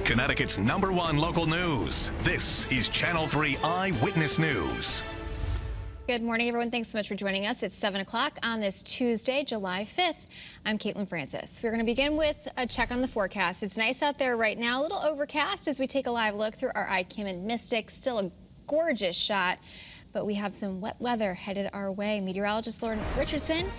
Connecticut's #1 local news. This is Channel 3 Eyewitness News. Good morning, everyone. Thanks so much for joining us. It's 7 o'clock on this Tuesday, July 5th. I'm Caitlin Francis. We're going to begin with a check on the forecast. It's nice out there right now, a little overcast as we take a live look through our iCam and Mystic. Still a gorgeous shot, but we have some wet weather headed our way. Meteorologist Lauren Richardson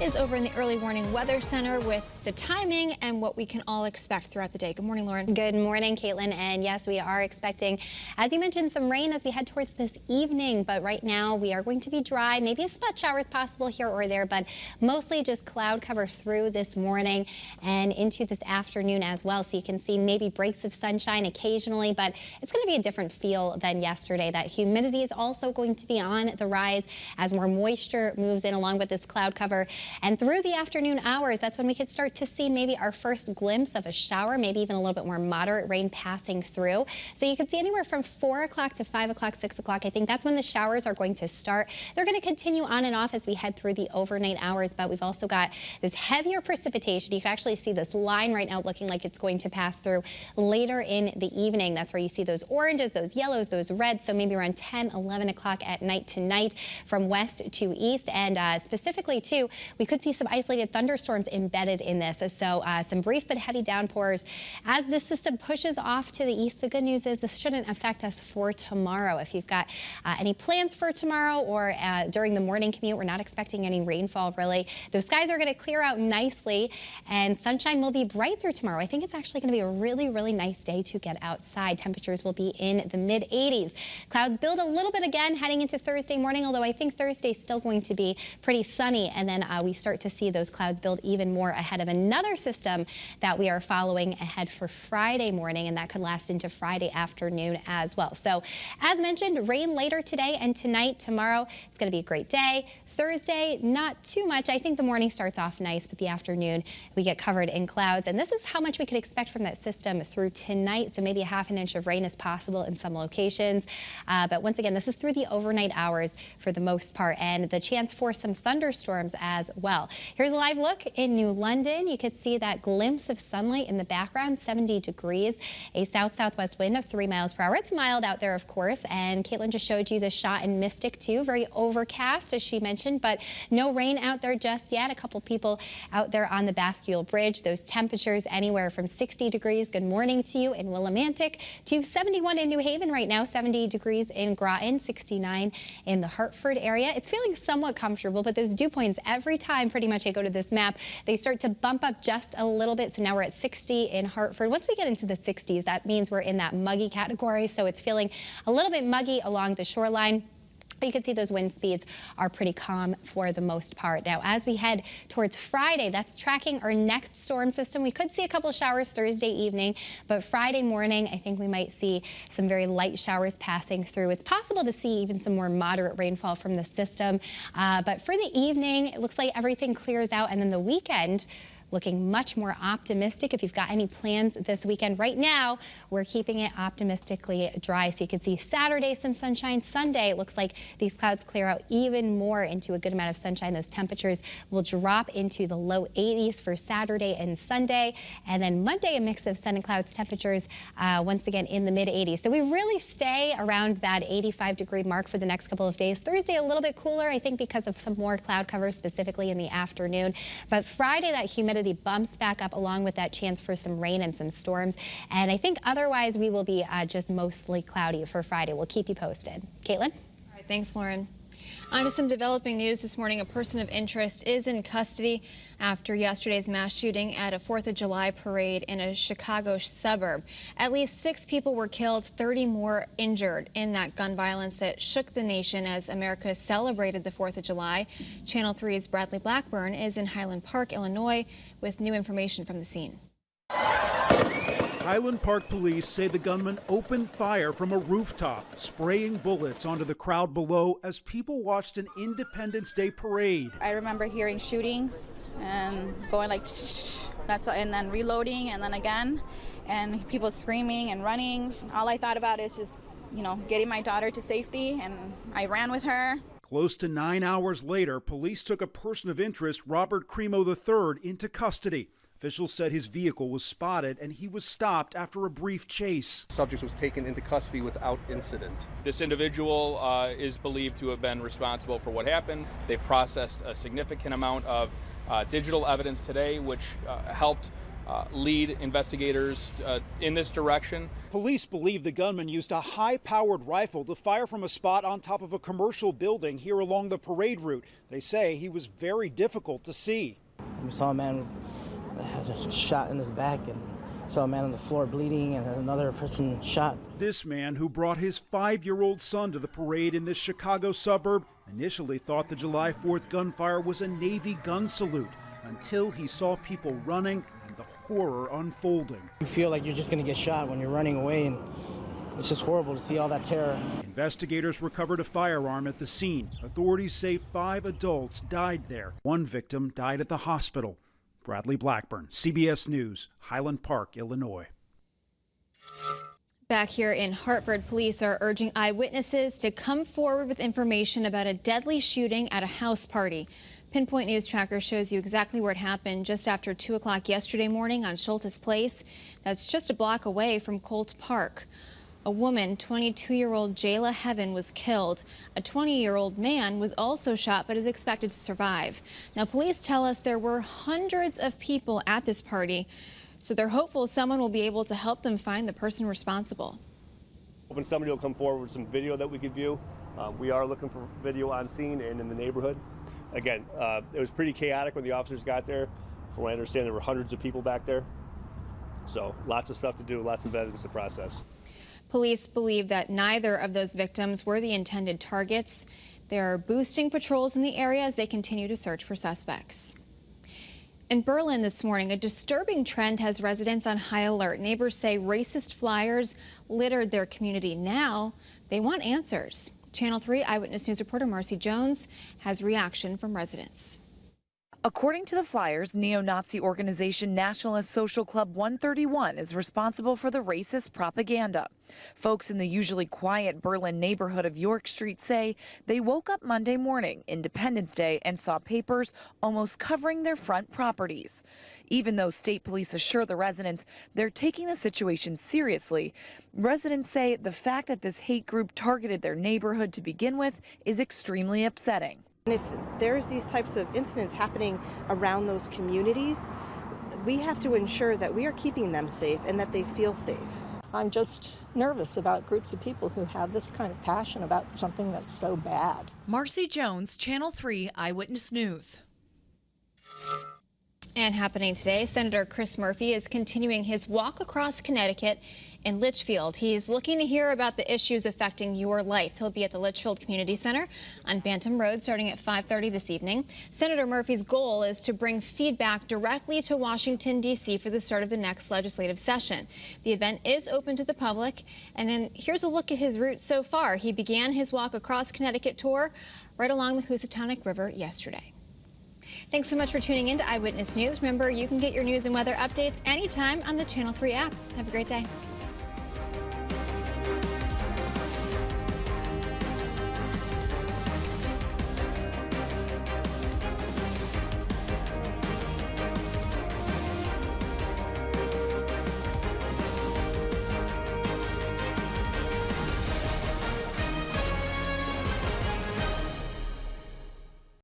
is over in the early warning weather center with the timing and what we can all expect throughout the day. Good morning, Lauren. Good morning, Caitlin. And yes, we are expecting, as you mentioned, some rain as we head towards this evening. But right now we are going to be dry. Maybe a spot shower is possible here or there, but mostly just cloud cover through this morning and into this afternoon as well. So you can see maybe breaks of sunshine occasionally, but it's going to be a different feel than yesterday. That humidity is also going to be on the rise as more moisture moves in along with this cloud cover. And through the afternoon hours, that's when we could start to see maybe our first glimpse of a shower, maybe even a little bit more moderate rain passing through. So you could see anywhere from 4 o'clock to 5 o'clock, 6 o'clock. I think that's when the showers are going to start. They're going to continue on and off as we head through the overnight hours, but we've also got this heavier precipitation. You can actually see this line right now looking like it's going to pass through later in the evening. That's where you see those oranges, those yellows, those reds. So maybe around 10, 11 o'clock at night tonight from west to east. And specifically, too, we could see some isolated thunderstorms embedded in this. So some brief but heavy downpours as this system pushes off to the east. The good news is this shouldn't affect us for tomorrow. If you've got any plans for tomorrow or during the morning commute, we're not expecting any rainfall really. Those skies are going to clear out nicely and sunshine will be bright through tomorrow. I think it's actually going to be a really, really nice day to get outside. Temperatures will be in the mid 80s. Clouds build a little bit again heading into Thursday morning, although I think Thursday is still going to be pretty sunny, and then we start to see those clouds build even more ahead of another system that we are following ahead for Friday morning, and that could last into Friday afternoon as well. So as mentioned, rain later today and tonight. Tomorrow it's going to be a great day. Thursday, not too much. I think the morning starts off nice, but the afternoon we get covered in clouds. And this is how much we could expect from that system through tonight. So maybe a half an inch of rain is possible in some locations. But once again, this is through the overnight hours for the most part, and the chance for some thunderstorms as well. Here's a live look in New London. You could see that glimpse of sunlight in the background, 70 degrees, a south-southwest wind of 3 miles per hour. It's mild out there, of course, and Caitlin just showed you the shot in Mystic too. Very overcast, as she mentioned, but no rain out there just yet. A couple people out there on the Bascule Bridge. Those temperatures anywhere from 60 degrees. Good morning to you in Willimantic, to 71 in New Haven right now, 70 degrees in Groton, 69 in the Hartford area. It's feeling somewhat comfortable, but those dew points every time pretty much I go to this map, they start to bump up just a little bit. So now we're at 60 in Hartford. Once we get into the 60s, that means we're in that muggy category. So it's feeling a little bit muggy along the shoreline. You can see those wind speeds are pretty calm for the most part. Now, as we head towards Friday, that's tracking our next storm system. We could see a couple showers Thursday evening, but Friday morning, I think we might see some very light showers passing through. It's possible to see even some more moderate rainfall from the system. But for the evening, it looks like everything clears out, and then the weekend looking much more optimistic. If you've got any plans this weekend, right now we're keeping it optimistically dry. So you can see Saturday some sunshine. Sunday it looks like these clouds clear out even more into a good amount of sunshine. Those temperatures will drop into the low 80s for Saturday and Sunday, and then Monday a mix of sun and clouds. Temperatures once again in the mid 80s. So we really stay around that 85-degree mark for the next couple of days. Thursday a little bit cooler, I think, because of some more cloud cover specifically in the afternoon, but Friday that humidity bumps back up along with that chance for some rain and some storms. And I think otherwise we will be just mostly cloudy for Friday. We'll keep you posted. Caitlin? All right, thanks, Lauren. On to some developing news this morning. A person of interest is in custody after yesterday's mass shooting at a 4th of July parade in a Chicago suburb. At least 6 people were killed, 30 more injured in that gun violence that shook the nation as America celebrated the 4th of July. Channel 3's Bradley Blackburn is in Highland Park, Illinois, with new information from the scene. Highland Park police say the gunman opened fire from a rooftop, spraying bullets onto the crowd below as people watched an Independence Day parade. I remember hearing shootings and going like, and then reloading and then again, and people screaming and running. All I thought about is just, getting my daughter to safety, and I ran with her. Close to 9 hours later, police took a person of interest, Robert Cremo III, into custody. Officials said his vehicle was spotted and he was stopped after a brief chase. The subject was taken into custody without incident. This individual is believed to have been responsible for what happened. They've processed a significant amount of digital evidence today, which helped lead investigators in this direction. Police believe the gunman used a high-powered rifle to fire from a spot on top of a commercial building here along the parade route. They say he was very difficult to see. We saw a man that had a shot in his back and saw a man on the floor bleeding and another person shot. This man, who brought his 5-year-old son to the parade in this Chicago suburb, initially thought the July 4th gunfire was a Navy gun salute until he saw people running and the horror unfolding. You feel like you're just going to get shot when you're running away, and it's just horrible to see all that terror. Investigators recovered a firearm at the scene. Authorities say 5 adults died there. 1 victim died at the hospital. Bradley Blackburn, CBS News, Highland Park, Illinois. Back here in Hartford, police are urging eyewitnesses to come forward with information about a deadly shooting at a house party. Pinpoint News Tracker shows you exactly where it happened just after 2 o'clock yesterday morning on Schultes Place. That's just a block away from Colt Park. A woman, 22-year-old Jayla Heaven, was killed. A 20-year-old man was also shot but is expected to survive. Now, police tell us there were hundreds of people at this party, so they're hopeful someone will be able to help them find the person responsible. Hoping somebody will come forward with some video that we could view. We are looking for video on scene and in the neighborhood. Again, it was pretty chaotic when the officers got there. From what I understand, there were hundreds of people back there. So lots of stuff to do, lots of evidence to process. Police believe that neither of those victims were the intended targets. They are boosting patrols in the area as they continue to search for suspects. In Berlin this morning, a disturbing trend has residents on high alert. Neighbors say racist flyers littered their community. Now they want answers. Channel 3 Eyewitness News reporter Marcy Jones has reaction from residents. According to the flyers, neo-Nazi organization Nationalist Social Club 131 is responsible for the racist propaganda. Folks in the usually quiet Berlin neighborhood of York Street say they woke up Monday morning, Independence Day, and saw papers almost covering their front properties. Even though state police assure the residents they're taking the situation seriously, residents say the fact that this hate group targeted their neighborhood to begin with is extremely upsetting. If there's these types of incidents happening around those communities, we have to ensure that we are keeping them safe and that they feel safe. I'm just nervous about groups of people who have this kind of passion about something that's so bad. Marcy Jones, Channel 3 Eyewitness News. And happening today, Senator Chris Murphy is continuing his walk across Connecticut in Litchfield. He's looking to hear about the issues affecting your life. He'll be at the Litchfield Community Center on Bantam Road starting at 5:30 this evening. Senator Murphy's goal is to bring feedback directly to Washington, D.C. for the start of the next legislative session. The event is open to the public. And then here's a look at his route so far. He began his walk across Connecticut tour right along the Housatonic River yesterday. Thanks so much for tuning in to Eyewitness News. Remember, you can get your news and weather updates anytime on the Channel 3 app. Have a great day.